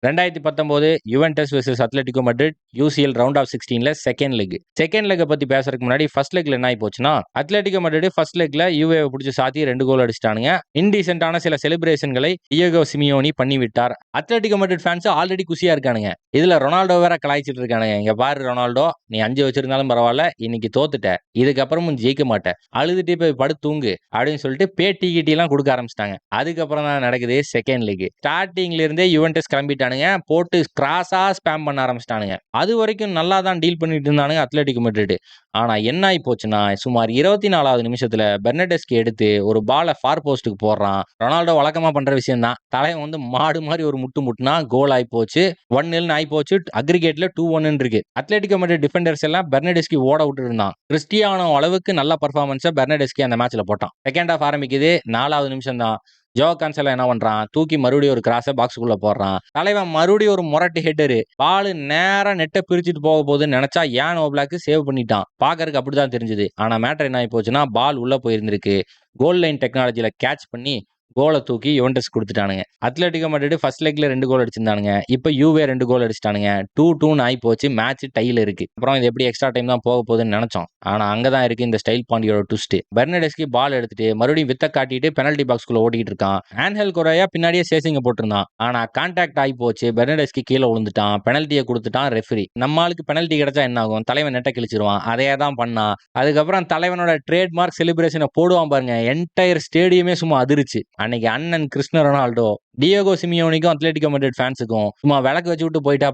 2019 Juventus versus Atletico Madrid UCL round of 16ல second leg. Second leg பத்தி பேசுறதுக்கு முன்னாடி ஃபர்ஸ்ட் லெக்ல என்ன ஆயி போச்சுன்னா, அத்லெட்டிகோ மட்ரிட் ஃபர்ஸ்ட் லெக்ல யுவேவை பிடிச்சி சாத்தி 2 கோல் அடிச்சிட்டானுங்க. இன்டீசென்ட்டான சில செலிப்ரேஷன்களை டியேகோ சிமியோனி பண்ணி விட்டார். அத்லெட்டிகோ மட்ரிட் ஃபேன்ஸ் ஆல்ரெடி குஷியா இருக்கானுங்க. இதுல ரொனால்டோ வேற கலாய்ச்சிட்டு இருக்கானுங்க. இங்க பாரு ரொனால்டோ, நீ 5 வச்சிருந்தாலும் பரவாயில்ல, இன்னைக்கு தோத்துட்ட, இதுக்கப்புறமும் ஜெயிக்க மாட்ட, அழுதுட்டு போய் படுத்து தூங்கு அப்படின்னு சொல்லிட்டு பேட்டி கீட்டி எல்லாம் கொடுக்க ஆரம்பிச்சிட்டாங்க. அதுக்கப்புறம் தான் நடக்குது செகண்ட் லெக். ஸ்டார்டிங்ல இருந்தே யுவென்டஸ் கிளம்பிட்டானுங்க, போட்டு கிராஸா ஸ்பாம் பண்ண ஆரம்பிச்சிட்டானுங்க. அது வரைக்கும் நல்லா தான் டீல் பண்ணிட்டு இருந்தானுங்க அத்லெட்டிகோ மட்ரிட். ஆனா என்ன ஆகி போச்சுன்னா, சுமார் 24வது நிமிஷத்துல பெர்னடெஸ்கி எடுத்து ஒரு பால ஃபார் போஸ்ட்டுக்கு போடுறான். ரொனால்டோ வழக்கமா பண்ற விஷயம் தான். தலைவன் வந்து மாடு மாதிரி ஒரு முட்டு முட்டுனா கோல் ஆகி போச்சு. 1-0 ஆகி போச்சு. அக்ரிகேட்ல 2-1 இருக்கு. அத்லெட்டிகோ மட்ரிட் டிஃபெண்டர்ஸ் எல்லாம் பெர்னடெஸ்கி ஓட விட்டு இருந்தான். கிறிஸ்டியானோ அளவுக்கு நல்ல பர்ஃபார்மன்ஸை பெர்னடெஸ்கி அந்த மேட்ச்ல போட்டான். செகண்ட் ஹாஃப் ஆரம்பிக்குது. 4வது நிமிஷம் தான். ஜோ கான்செலோ என்ன பண்றான், தூக்கி மறுபடியும் ஒரு கிராஸை பாக்ஸுக்குள்ள போடுறான். தலைவன் மறுபடியும் ஒரு முரட்டு ஹெட்டரு. பால் நேரா நெட்டை பிரிச்சுட்டு போக போகுதுன்னு நினைச்சா யான் ஓப்ளாக் சேவ் பண்ணிட்டான். பாக்கறதுக்கு அப்படிதான் தெரிஞ்சது. ஆனா மேட்டர் என்ன ஆகி போச்சுன்னா, பால் உள்ள போயிருந்திருக்கு. கோல் லைன் டெக்னாலஜியில கேட்ச் பண்ணி கோலை தூக்கி யுவென்டஸ் கொடுத்துட்டானுங்க. அத்லெட்டிகோ மட்ரிட் ஃபர்ஸ்ட் லெக்ல 2 கோல் அடிச்சிருந்தானுங்க. இப்போ யூவே 2 கோல் அடிச்சிட்டானுங்க. 2-2 ஆகி போச்சு. மேட்ச் டைல இருக்கு. அப்புறம் இது எப்படி எக்ஸ்ட்ரா டைம் தான் போக போகுதுன்னு நினைச்சோம். ஆனா அங்கதான் இருக்கு இந்த ஸ்டைல் பாண்டியோட ட்விஸ்ட். பெர்னடெஸ்கி பால் எடுத்துட்டு மறுபடியும் வித்த காட்டிட்டு பெனல்டி பாக்ஸ்குள்ள ஓடிட்டு இருக்கான். ஆன்ஹெல் கொரையா பின்னாடியே சேசிங்க போட்டிருந்தான். ஆனா கான்டாக்ட் ஆகி போச்சு. பெர்னடெஸ்கி கீழே விழுந்துட்டான். பெனல்ட்டியை கொடுத்துட்டான் ரெஃபரி. நம்ம ஆளுக்கு பெனல்ட்டி கிடைச்சா என்ன ஆகும், தலைவன் நெட்டை கிழிச்சிருவான். அதே தான் பண்ணா. அதுக்கப்புறம் தலைவனோட ட்ரேட்மார்க் செலிப்ரேஷனை போடுவான் பாருங்க. என்டையர் ஸ்டேடியமே சும்மா அதிர்ச்சு. அன்னைக்கு அண்ணன் கிறிஸ்டியானோ ரொனால்டோ டியேகோ சிமியோனிக்கும் அத்லெட்டிகோ மட்ரிட் ஃபேன்ஸுக்கும் சும்மா விளக்கு வச்சு விட்டு போயிட்டா